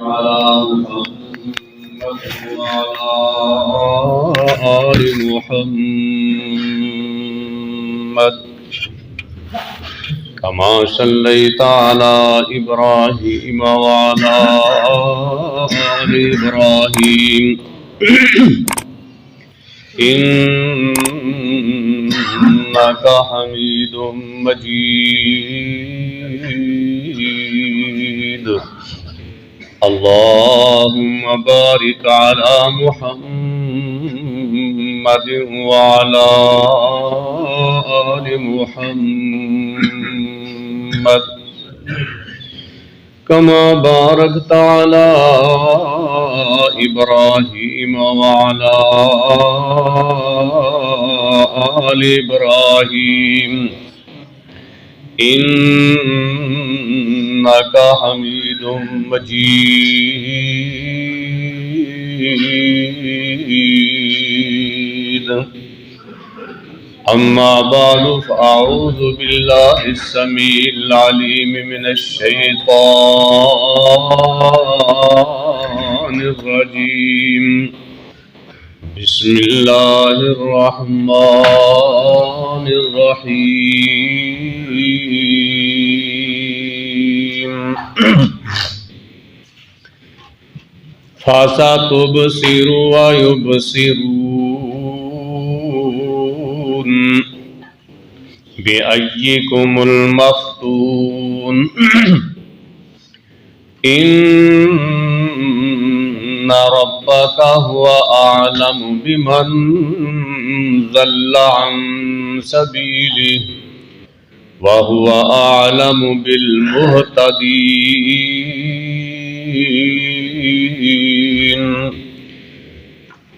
على محمد وعلى آل محمد كما صليت على إبراهيم وعلى آل إبراهيم إنك حميد مجيد. اللهم بارك على محمد وعلى آل محمد كما باركت على إبراهيم وعلى آل إبراهيم إنك حميد مجيد. أما بعد فأعوذ بالله السميع العليم من الشيطان الرجيم. بسم الله الرحمن الرحيم. فَسَتُبْصِرُ وَيُبْصِرُونَ بِأَيِّكُمُ الْمَفْتُونُ. إِنَّ رَبَّكَ هُوَ أَعْلَمُ بِمَنْ ضَلَّ عَنْ سَبِيلِهِ وَهُوَ أَعْلَمُ بِالْمُهْتَدِينَ.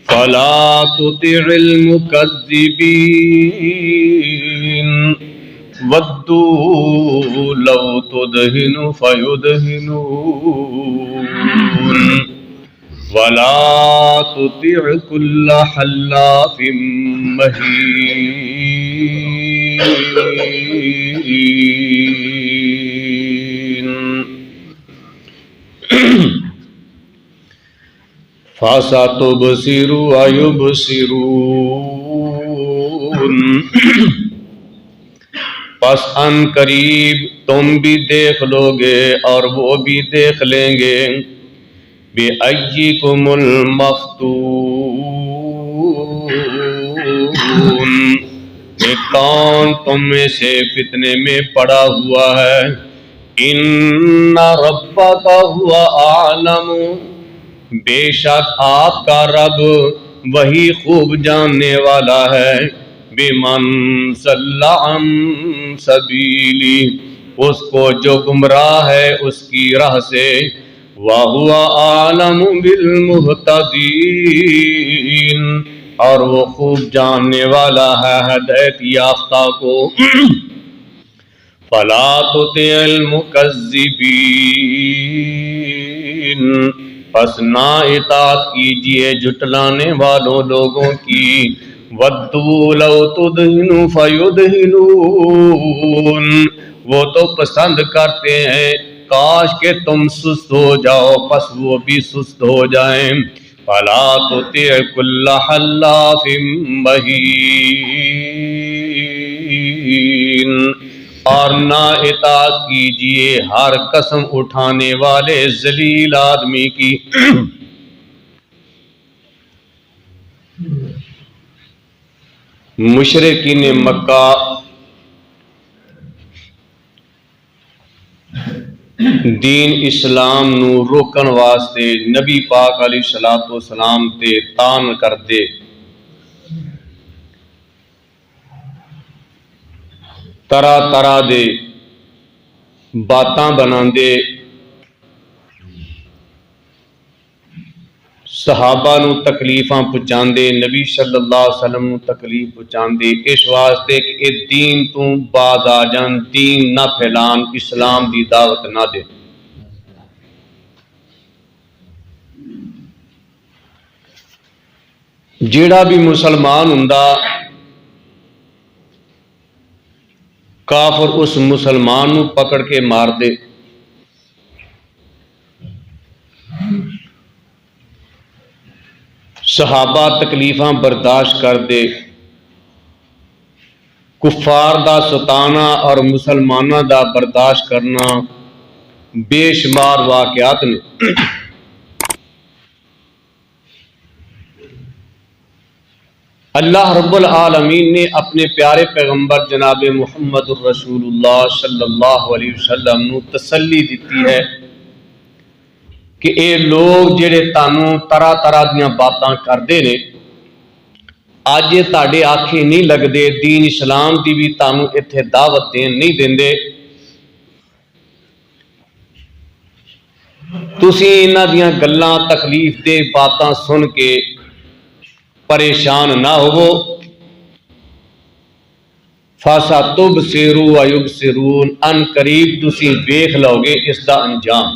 فَلَا تُطِعِ الْمُكَذِّبِينَ وَدُّوا لَوْ تُدْهِنُ فَيُدْهِنُونَ وَلَا تُطِعْ كُلَّ حَلَّافٍ مَّهِينٍ. فَسَتُبْصِرُ وَيُبْصِرُونَ پس ان قریب تم بھی دیکھ لو گے اور وہ بھی دیکھ لیں گے. بِأَيِّكُمُ الْمَفْتُونُ کہ کون تم میں سے فتنے میں پڑا ہوا ہے. إِنَّ رَبَّكَ هُوَ أَعْلَمُ بے شک آپ کا رب وہی خوب جاننے والا ہے. بِمَنْ ضَلَّ عَنْ سَبِيلِهِ اس کو جو گمراہ ہے اس کی راہ سے. وَهُوَ أَعْلَمُ بِالْمُهْتَدِينَ اور وہ خوب جاننے والا ہے ہدایت یافتہ کو. فَلَا تُطِعِ الْمُكَذِّبِينَ پس نہ اطاعت کیجئے جھٹلانے والوں لوگوں کی. وَدُّوا لَوْ تُدْهِنُ فَيُدْهِنُونَ وہ تو پسند کرتے ہیں کاش کہ تم سست ہو جاؤ پس وہ بھی سست ہو جائیں. فَلَا تُطِعْ كُلَّ حَلَّافٍ مَّهِينٍ اور نہ اطاعت کیجئے ہر قسم اٹھانے والے ذلیل آدمی کی. مشرکین مکہ دین اسلام نو روکن واسطے نبی پاک علیہ الصلوۃ والسلام تے تان کر دے. طرح طرح دے باتاں بناندے صحابہ نو تکلیفاں پہنچاندے نبی صلی اللہ علیہ وسلم نو تکلیف پہنچاندے اس واسطے کہ اے دین تو باز آ جان دین نہ پھیلان اسلام دی دعوت نہ دے. جیڑا بھی مسلمان ہوندا کافر اس مسلمان نو پکڑ کے مار دے. صحابہ تکلیفاں برداشت کر دے، کفار دا ستانا اور مسلمانوں دا برداشت کرنا بے شمار واقعات نے۔ اللہ رب العالمین نے اپنے پیارے پیغمبر جناب محمد الرسول اللہ صلی اللہ علیہ وسلم نو تسلی دیتی ہے کہ اے لوگ جڑے تانوں طرح طرح دیاں باتاں کردے نے، اج تہاڈے آکھے نہیں لگدے، دین اسلام دی بھی تانوں ایتھے دعوت دین نہیں دیندے، تسی انہاں دیاں گلاں تکلیف دہ باتاں سن کے پریشان نہ ہوو۔ فَسَتُبْصِرُوا وَيُبْصِرُونَ، ان قریب تسی ویکھ لو گے اس دا انجام،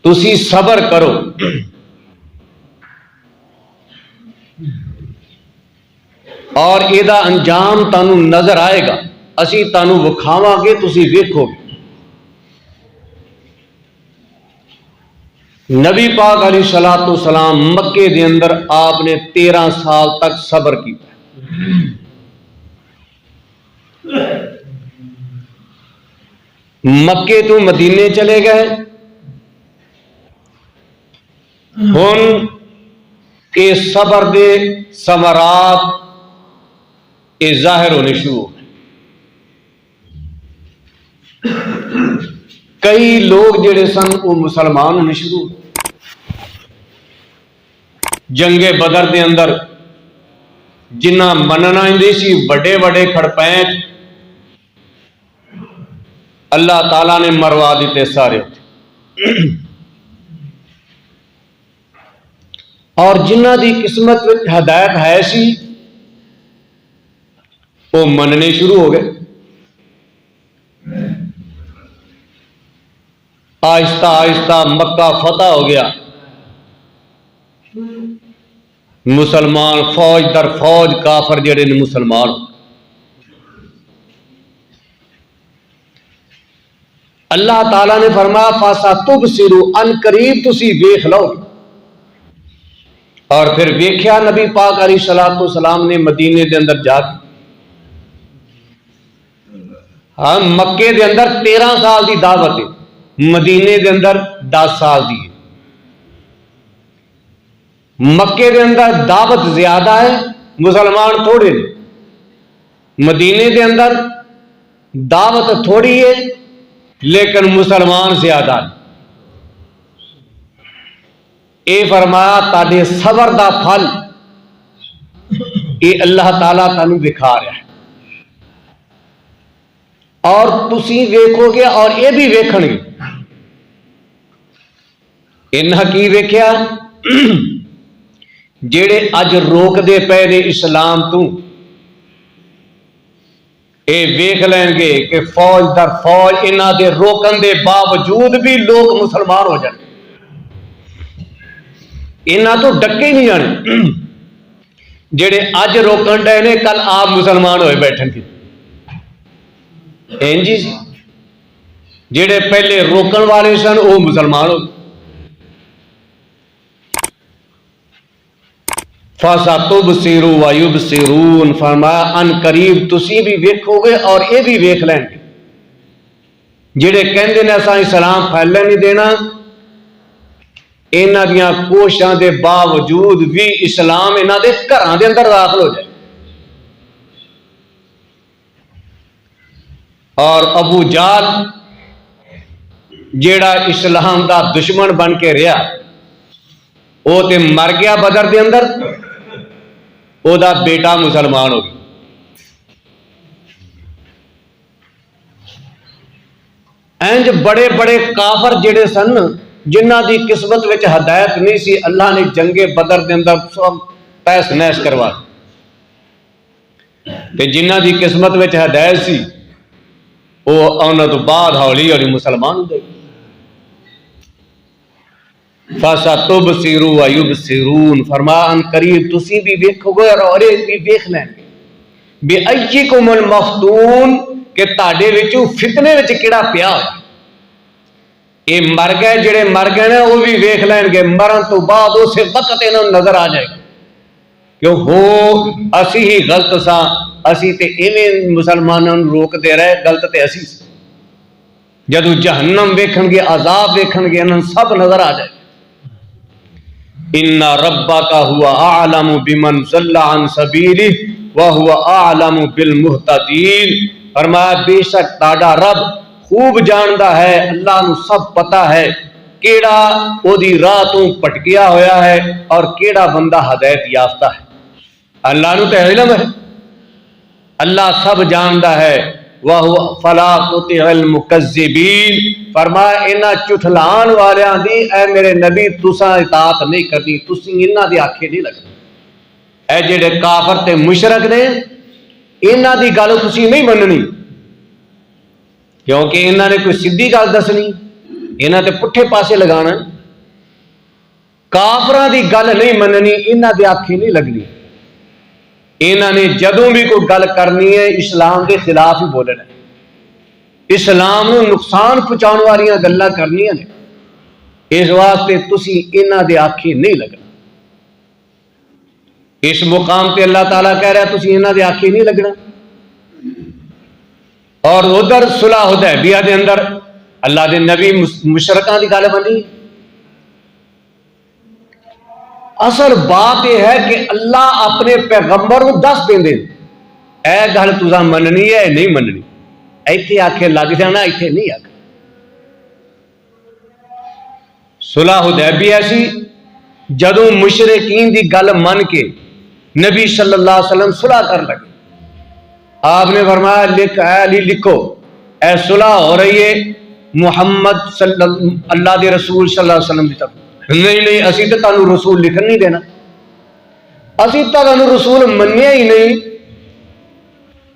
تسی صبر کرو۔ اور یہ دا انجام تانوں نظر آئے گا، اسی تانوں وکھاواں گے، تسی ویکھو گے۔ نبی پاک علیہ الصلوۃ والسلام مکے دے اندر آپ نے 13 سال تک صبر کیتا۔ مکے تو مدینے چلے گئے، ہن اے صبر دے ثمرات اے ظاہر ہونے شروع ہو گئے۔ کئی لوگ جڑے سن وہ مسلمان ہونے شروع ہو گئے۔ جنگ بدر دے اندر جنہ مننا اندے سی بڑے بڑے کھڑپینچ اللہ تعالیٰ نے مروا دیتے سارے ہوتے، اور جنہ دی قسمت میں ہدایت ہے سی وہ مننے شروع ہو گئے۔ آہستہ آہستہ مکہ فتح ہو گیا، مسلمان فوج در فوج کافر جڑے نے مسلمان۔ اللہ تعالیٰ نے فرمایا فَسَتُبْصِرُوا، ان قریب تسی ویکھ لو۔ اور پھر ویکھیا نبی پاک علیہ الصلوۃ والسلام نے مدینے دے اندر جا کے، ہاں مکے دے اندر 13 سال دی دعوت ہے، مدینے دے اندر 10 سال دی ہے۔ مکے دے اندر دعوت زیادہ ہے، مسلمان تھوڑے نے، مدینے دے اندر دعوت تھوڑی ہے لیکن مسلمان زیادہ ہے۔ اے فرمایا تاڈے صبر دا پھل اے اللہ تعالیٰ تانوں دکھا رہا ہے، اور تسی ویکھو گے اور اے بھی ویکھن گے۔ انہاں کی ویکھیا؟ جڑے اج روک دے پے نے اسلام تو، اے ویکھ لیں گے کہ فوج در فوج انہاں دے روکن دے باوجود بھی لوگ مسلمان ہو جانے، انہاں تو ڈکے ہی نہیں جانے۔ جڑے اج روکن ڈے نے کل آپ مسلمان ہوئے بیٹھن گے، جی جڑے پہلے روکن والے سن وہ مسلمان ہو۔ فَسَتُبْصِرُوا وَيُبْصِرُونَ، فرمایا ان قریب تسی بھی ویکھو گے اور یہ بھی ویکھ لیں گے۔ جڑے کہندے نے اساں اسلام پھیلنے نہیں دینا، انہاں دیاں کوششاں دے باوجود بھی اسلام انہاں دے گھراں دے اندر داخل ہو جائے۔ اور ابو جہل جیڑا اسلام دا دشمن بن کے رہا، وہ تے مر گیا بدر دے اندر، او دا بیٹا مسلمان ہو گیا۔ انج بڑے بڑے کافر جڑے سن جنہ دی قسمت وچ ہدایت نہیں سی، اللہ نے جنگ بدر دے اندر سب تیس نیس کروا تے جنہ دی قسمت وچ ہدایت سی وہ انہاں تو بعد ہولی ہولی مسلمان ہو گئے۔ فَسَتُبْصِرُوا وَيُبْصِرُونَ، فرمایا ان قریب تسی بھی ویکھو گے اور یہ بھی ویکھ لیں گے۔ بِأَيِّكُمُ الْمَفْتُونُ، کہ تاڈے وچوں فتنے وچ کیڑا پیا ہوا، یہ مر گئے، جڑے مر گئے نا وہ بھی ویکھ لین گے، مرن تو بعد اسے وقت انہوں نظر آ جائے گا کہ ہو اسی ہی غلط سا، اسی تے ایویں مسلمانوں روک دے رہے، غلط تے اسی سے۔ جدو جہنم ویکھن گے، عذاب ویکھن گے، انہوں سب نظر آ جائے گا۔ ان ربک هو اعلم بمن ضل عن سبیلہ وهو اعلم بالمہتدین، فرمایا بے شک تہاڈا رب خوب جاندا ہے، اللہ نو سب پتا ہے کیڑا او دی راہ تو پٹکیا ہویا ہے اور کیڑا بندہ ہدایت یافتہ ہے۔ اللہ نو تے علم ہے، اللہ سب جاندا ہے۔ وَهُوَ فَلَا تُطِعِ الْمُكَذِّبِينَ، فرمایا انہاں چٹھلان والیاں دی اے میرے نبی تساں اطاعت نہیں کرنی، تسی انہاں دی آکھے نہیں لگنا۔ اے جڑے کافر تے مشرک نے انہاں دی گل تسی نہیں مننی، کیونکہ انہاں نے کوئی سیدھی گل دسنی، انہاں تے پٹھے پاسے لگانا۔ کافراں دی گل نہیں مننی، انہاں دی آکھے نہیں لگنی۔ انہاں نے جدوں بھی کوئی گل کرنی ہے اسلام کے خلاف ہی بولنا ہے، اسلام نو نقصان پہنچاؤ والیاں گلاں کرنیاں نے، اس واسطے تسی انہاں دے آکھے نہیں لگنا۔ اس مقام پہ اللہ تعالیٰ کہہ رہا ہے تسی انہاں دے آکھے نہیں لگنا۔ اور ادھر صلح حدیبیہ دے اندر اللہ دے نبی مشرکاں دی گل بنی۔ اصل بات یہ ہے کہ اللہ اپنے پیغمبر کو دس دیندے اے گل تساں مننی ہے نہیں مننی، ایتھے آکھے لگ جانا، ایتھے نہیں آکھ۔ صلح حدیبیہ سی، جدوں مشرکین دی گل من کے نبی صلی اللہ علیہ وسلم صلح کر لگے، آپ نے فرمایا لکھ اے علی لکھو، اے صلح ہو رہی ہے محمد اللہ دے رسول صلی اللہ علیہ وسلم دی طرف۔ نہیں نہیں اسی تو تانوں رسول لکھن نہیں دینا، اسی تانوں رسول منیا ہی نہیں،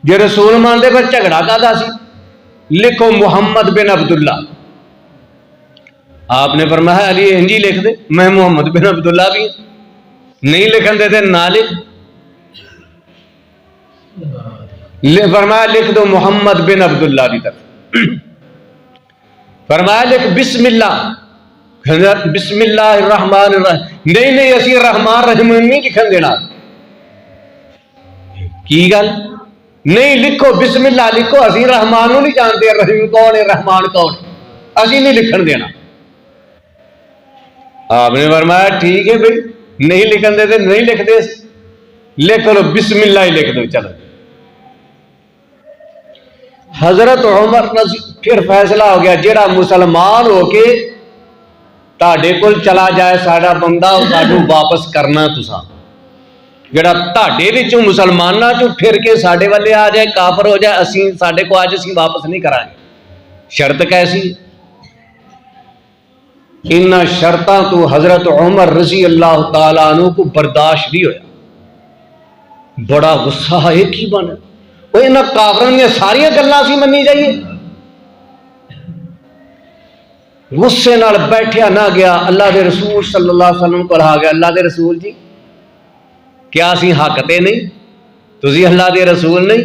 جے رسول مانتے پھر جھگڑا کادا سی، لکھو محمد بن عبداللہ۔ آپ نے فرمایا علی انجی لکھ دے، میں محمد بن عبداللہ بھی نہیں لکھن دیتے نہ لکھ، فرمایا لکھ دو محمد بن عبداللہ کی طرف۔ فرمایا لکھ بسم اللہ، بسم اللہ الرحمن الرحیم، نہیں نہیں اسی رحمان رحیم نہیں لکھن دینا۔ کی گل نہیں، لکھو بسم اللہ لکھو، اسی رحمان نہیں جانتے رحیم کون ہے رحمان کون ہے، اسی نہیں لکھن دینا۔ آپ نے فرمایا ٹھیک ہے بھائی، نہیں لکھن دیتے نہیں لکھ دے، لکھ لو بسم اللہ ہی لکھ دو چلو۔ حضرت عمر پھر فیصلہ ہو گیا جڑا مسلمان ہو کے تاڑے کول چلا جائے ساڑا بندہ ساڑو واپس کرنا، تسا جڑا تاڑے وچوں مسلماناں چوں پھر کے ساڑے والے آ جائے کافر ہو جائے، اسی ساڑے کو آج اسی واپس نہیں کرائیں۔ شرط کیسی؟ ان شرطاں تو حضرت عمر رضی اللہ تعالیٰ عنہ کو برداشت نہیں ہویا، بڑا غصہ ہے کی بنا، وہ انہاں کافروں نے ساری گلاں سی منی جائیے۔ غصے نال بیٹھیا نہ گیا، اللہ دے رسول صلی اللہ علیہ وسلم کو آ گیا، اللہ دے رسول جی کیا اسی حق تے نہیں، تسی اللہ دے رسول نہیں،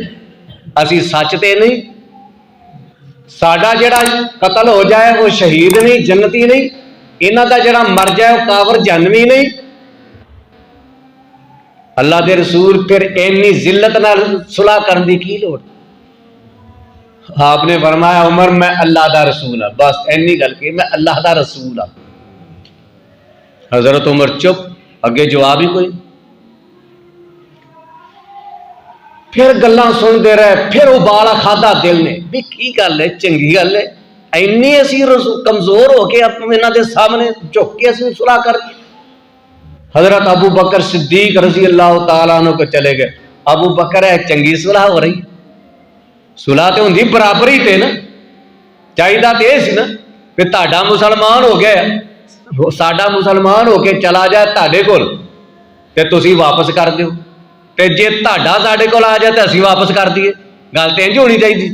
اسی سچ تے نہیں، ساڈا جڑا قتل ہو جائے وہ شہید نہیں جنتی نہیں، انہاں دا جڑا مر جائے وہ کافر جہنمی نہیں۔ اللہ دے رسول پھر اینی ذلت نال صلح کرن دی کی لوڑ؟ آپ نے فرمایا عمر میں اللہ دا رسول ہاں، بس اینی گل کہ میں اللہ دا رسول ہاں۔ حضرت عمر چپ، اگے جواب ہی کوئی۔ پھر گلاں سن دے رہے، پھر ابالا کھادا دل نے بھی کی گل ہے، چنگی گل ہے، اینی اسی کمزور ہو کے انہاں دے سامنے جھک کے اسی صلح کر دی۔ حضرت ابو بکر صدیق رضی اللہ تعالیٰ عنہ کو چلے گئے، ابو بکر ہے چنگی صلح ہو رہی، صلح تے ہوندی برابری تے نا، چاہیے تے یہ سی نا کہ تہاڈا مسلمان ہو گیا، ساڈا مسلمان ہو کے چلا جائے تہاڈے کول تے تسی واپس کر دیو، تے جے تہاڈا ساڈے کول آ جائے تے اسی واپس کر دیے، گل تے انج ہونی چاہیے۔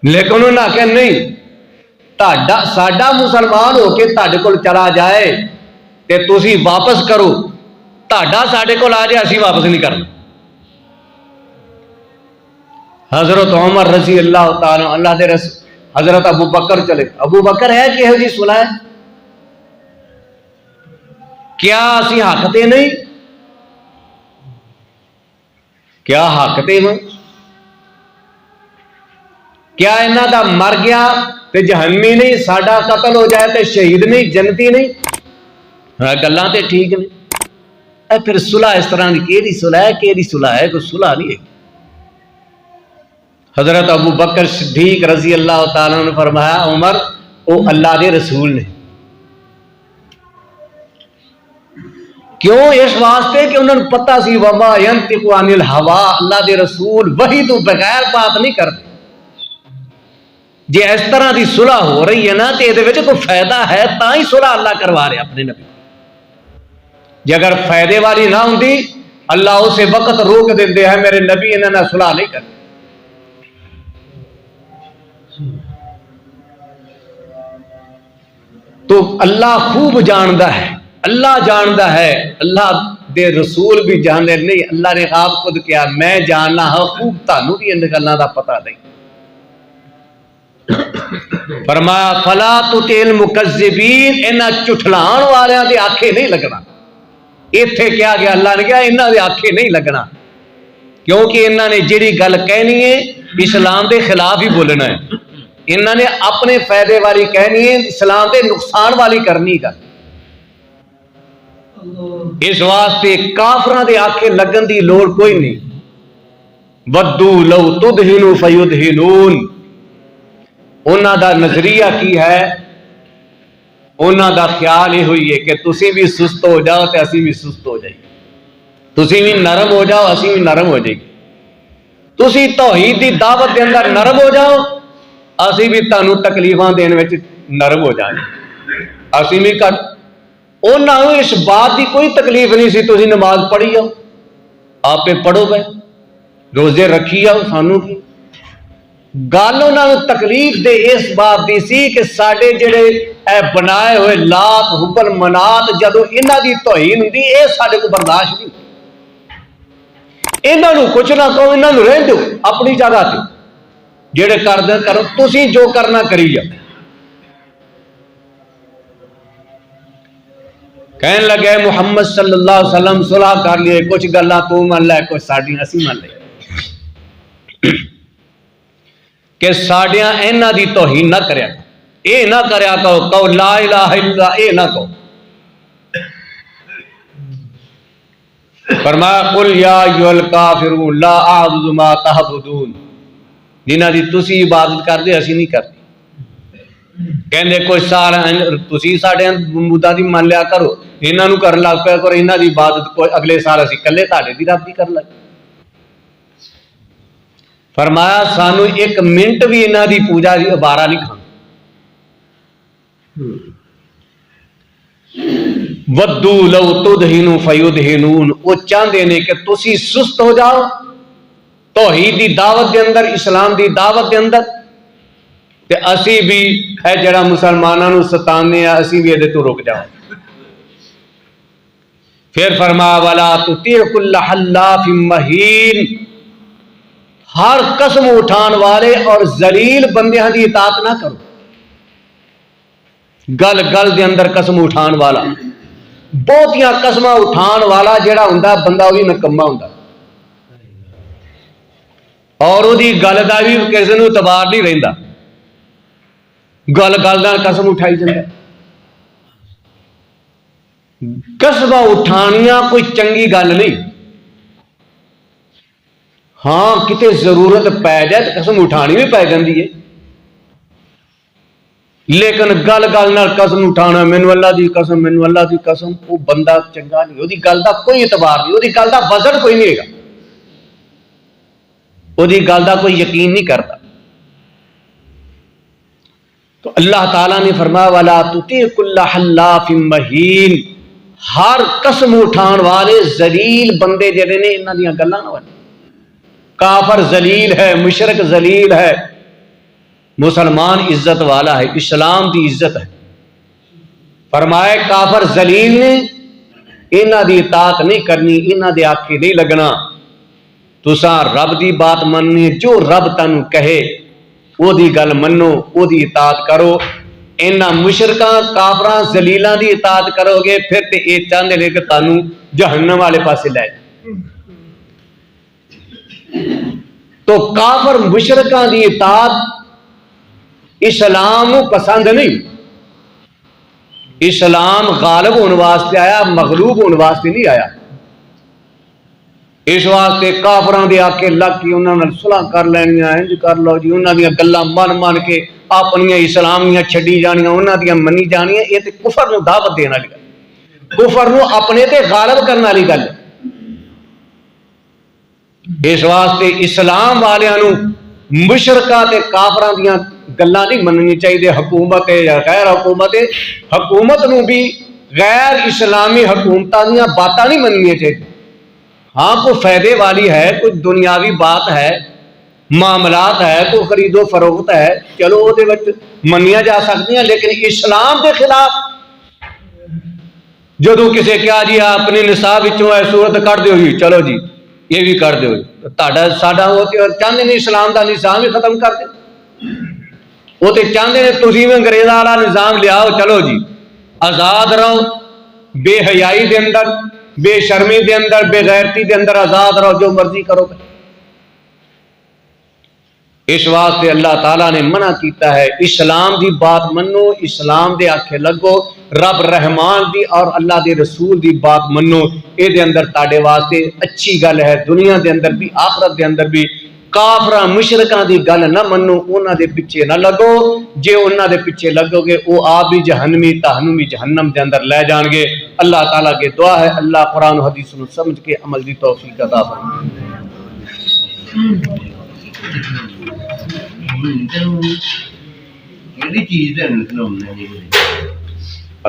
لیکن انہوں نے آخیا نہیں، تہاڈا ساڈا مسلمان ہو کے تہاڈے کول چلا جائے تے تسی واپس کرو، تہاڈا ساڈے کول آ جائے اسی واپس نہیں کرنا۔ حضرت عمر رضی اللہ تعالیٰ اللہ دے حضرت ابو بکر چلے. ابو بکر ہے کہ یہ جی صلح ہے؟ کیا اسی حق تے نہیں؟ کیا حق تے ہوں؟ کیا انہاں دا مر گیا تے جہنمی نہیں، ساڈا قتل ہو جائے تے شہید نہیں، جنتی نہیں؟ گلاں تے ٹھیک نہیں. اے پھر صلح اس طرح دی کیڑی صلح ہے؟ کیڑی صلح ہے؟ کوئی صلح نہیں ہے. حضرت ابو بکر صدیق رضی اللہ تعالیٰ عنہ نے فرمایا عمر او اللہ دے رسول نے. کیوں؟ اس واسطے کہ انہوں نے پتہ سی وما ینطق عن الہوا، اللہ دے رسول وحی تو بغیر بات نہیں کرتے. جی اس طرح دی صلح ہو رہی ہے نا تو یہ کوئی فائدہ ہے، تا ہی صلح اللہ کروا رہے اپنے نبی. جی اگر فائدے والی نہ ہوندی اللہ اسے وقت روک دیندے ہیں میرے نبی انہوں نے صلح نہیں کرتے. تو اللہ خوب جاندا ہے، اللہ جاندا ہے، اللہ دے رسول بھی جاندے نہیں. اللہ نے آپ خود کیا میں جاننا ہوں خوب، تانوں بھی ان گلاں دا پتہ نہیں. فرمایا فلا تطع المکذبین، انہاں چٹھلان والیاں دے آکھے نہیں لگنا. ایتھے کیا گیا اللہ نے کہا انہاں دے آکھے نہیں لگنا، کیونکہ انہاں نے جڑی گل کہنی ہے اسلام دے خلاف ہی بولنا ہے. انہوں نے اپنے فائدے والی کہنی ہے، اسلام دے نقصان والی کرنی کا. اس واسطے کافراں دے آکھے لگن دی لوڑ کوئی نہیں. ودو لو تدہنوا فیدہنون. انہاں دا نظریہ کی ہے؟ انہاں دا خیال یہ ہوئی ہے کہ تسی بھی سست ہو جاؤ تے اسی بھی سست ہو جائیے، تسی بھی نرم ہو جاؤ اسی بھی نرم ہو جائیے. تسی توحید دی دعوت دے اندر نرم ہو جاؤ اسی بھی تانوں تکلیفاں دین وچ نرم ہو جائیں. اسی بھی کر انہاں نوں اس بات دی کوئی تکلیف نہیں سی تسی نماز پڑھی جاؤ، آپ پہ پڑھو گئے، روزے رکھی جاؤ، سانوں کی گل انہاں نوں تکلیف دے اس بات دی سی کہ ساڈے جڑے اے بنائے ہوئے لات حبل منات جدوں انہاں دی توہین ہوندی اے ساڈے کو برداشت نہیں. انہاں نوں کچھ نہ کہو، انہاں نوں رہن دو اپنی جگہ تے، جڑے کر دیں کرو، تسی جو کرنا کری جاؤ. کہنے لگے محمد صلی اللہ علیہ وسلم صلح کر لیے، کچھ گلاں تو من لے کچھ ساڈیاں اسی من لے کہ ساڈیاں انہاں دی توہین نہ کریا کرو. اے نہ کریا کرو، کہو لا الہ الا اللہ، اے نہ کہو. فرمایا قل یا ایھا الکافرون لا اعبد ما تعبدون. جنہاں دی تسی عبادت کردے اسی نہیں کرتے. کہندے کوئی سارا تسی ساڈے بتاں دی من لیا کرو، انہاں نوں کر لگ پیا کرو، انہاں دی عبادت کوئی اگلے سال اسی کلے تہاڈے دی رب دی کر لگ. فرمایا سانو ایک منٹ بھی انہاں دی پوجا دی بارہ نہیں کھانا. ودو لو تدہنوا فیدہنون. وہ چاہتے نے کہ تسی سست ہو جاؤ توحید دی دعوت دے اندر، اسلام دی دعوت دے اندر، تے اسی بھی ہے جڑا مسلماناں نوں ستانے آ اسی بھی یہ تو رک جاؤ. پھر فرمایا ولا تطیع کل حلاف مہین. ہر قسم اٹھان والے اور ذلیل بندیاں دی اطاعت نہ کرو. گل گل دے اندر قسم اٹھان والا، بہتیاں قسم اٹھان والا جڑا ہوندا بندہ وہی نکما ہوندا، اور وہ گل کا بھی کسی کو اعتبار نہیں رہتا. گل گل کا قسم اٹھائی جائے. قسم اٹھانیاں کوئی چنگی گل نہیں. ہاں کتے ضرورت پی جائے تو قسم اٹھانی بھی پی جاتی ہے، لیکن گل گل قسم اٹھانا مینو اللہ دی قسم، مینو اللہ دی قسم، وہ بندہ چنگا نہیں، وہ گل کا کوئی اعتبار نہیں، وہ گل کا وزن کوئی نہیں ہے، وہ گل کا کوئی یقین نہیں کرتا. تو اللہ تعالیٰ نے فرمایا ولا تطیع کل حلاف مہین. ہر قسم اٹھان والے ذلیل بندے جڑے نے انہاں دیاں گلاں نہ ونو. کافر ذلیل ہے، مشرک ذلیل ہے، مسلمان عزت والا ہے، اسلام دی عزت ہے. فرمائے کافر ذلیل نے انہاں دی اطاعت نہیں کرنی، انہاں دے آکھے نہیں لگنا. تساں رب دی بات مننی، جو رب تانوں کہے وہ دی گل منو، وہ دی اطاعت کرو. انہاں مشرکاں کافراں ذلیلاں دی اطاعت کرو گے پھر تے یہ چاہتے ہیں کہ تانوں جہنم والے پاسے لے جائے. تو کافر مشرکاں دی اطاعت اسلام پسند نہیں. اسلام غالب ہونے واسطے آیا، مغلوب ہونے واسطے نہیں آیا. اس واسطے کافراں دے آکے لگ کے انہاں نال صلح کر لینیاں، انج کر لو جی، انہاں دیاں گلاں من کے اپنیاں اسلامیاں چھڈی جانیاں، انہاں دیاں منی جانیاں. یہ تے کفر نو دعوت دین والی گل، کفر نو اپنے تے غالب کرنے والی گل. اس واسطے اسلام والیاں نو مشرکاں تے کافراں دیاں گلاں نہیں مننی چاہیے. حکومت یا غیر حکومت، حکومت نو بھی غیر اسلامی حکومتاں دیاں باتاں نہیں مننی چاہیے. ہاں کوئی فائدے والی ہے، کوئی دنیاوی بات ہے، معاملات ہے، کوئی خرید و فروخت ہے، چلو وہ دے وچ منیاں جا سکتی ہیں. لیکن اسلام دے خلاف جدو کسے کیا جی اپنی نصاب وچوں اے صورت کٹ دیو جی، چلو جی یہ بھی کر دیو جی، تہاڈا ساڈا وہ چاہتے ہیں اسلام دا نظام ہی ختم کر دے. وہ تے چاہتے ہیں تسی بھی انگریزاں والا نظام لیاؤ، چلو جی آزاد رہو، بے حیائی دے اندر، بے شرمی دے اندر، بے غیرتی دے اندر آزاد رہو، جو مرضی کرو. اس واسطے اللہ تعالیٰ نے منع کیتا ہے اسلام دی بات منو، اسلام دے آکھے لگو، رب رحمان دی اور اللہ دے رسول دی بات منو. اے دے اندر تاڑے واسطے اچھی گل ہے، دنیا دے اندر بھی آخرت دے اندر بھی. کافراں مشرکاں دی گل نہ منو، انہاں دے پیچھے نہ لگو. جے انہاں دے پیچھے لگو گے وہ آپ بھی جہنمی تہنمی جہنم دے اندر لے جان گے. اللہ تعالیٰ کے دعا ہے اللہ قرآن و حدیث نو سمجھ کے عمل دی توفیق عطا فرمائے.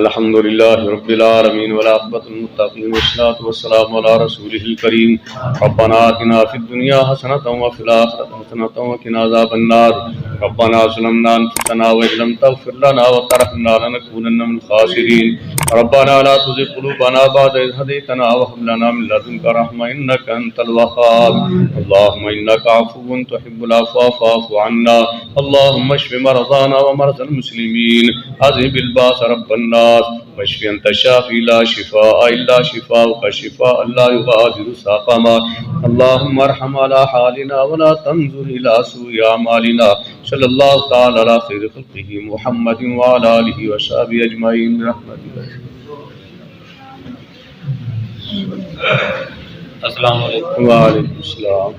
الحمدللہ رب العالمین والعاقبۃ للمتقین والصلاۃ والسلام علی رسولہ الکریم. ربنا آتنا فی الدنیا حسنۃ وفی الآخرۃ حسنۃ وقنا عذاب النار. ربنا ظلمنا انفسنا وان لم تغفر لنا وترحمنا لنکونن من الخاسرین. ربنا لا تزغ قلوبنا بعد إذ هديتنا وهب لنا من لدنك رحمة إنك أنت الوهاب. اللهم إنك عفو تحب العفو فاعف عنا. اللهم اشف مرضانا ومرضى المسلمين. أذهب الباس رب الناس واشف أنت الشافي لا شفاء إلا شفاؤك شفاء لا يغادر سقما. اللهم ارحم على حالنا ولا تنظر إلى سوء أعمالنا. صلى الله تعالى على خير خلقه محمد وعلى آله وصحبه أجمعين برحمته. السلام علیکم. وعلیکم السلام.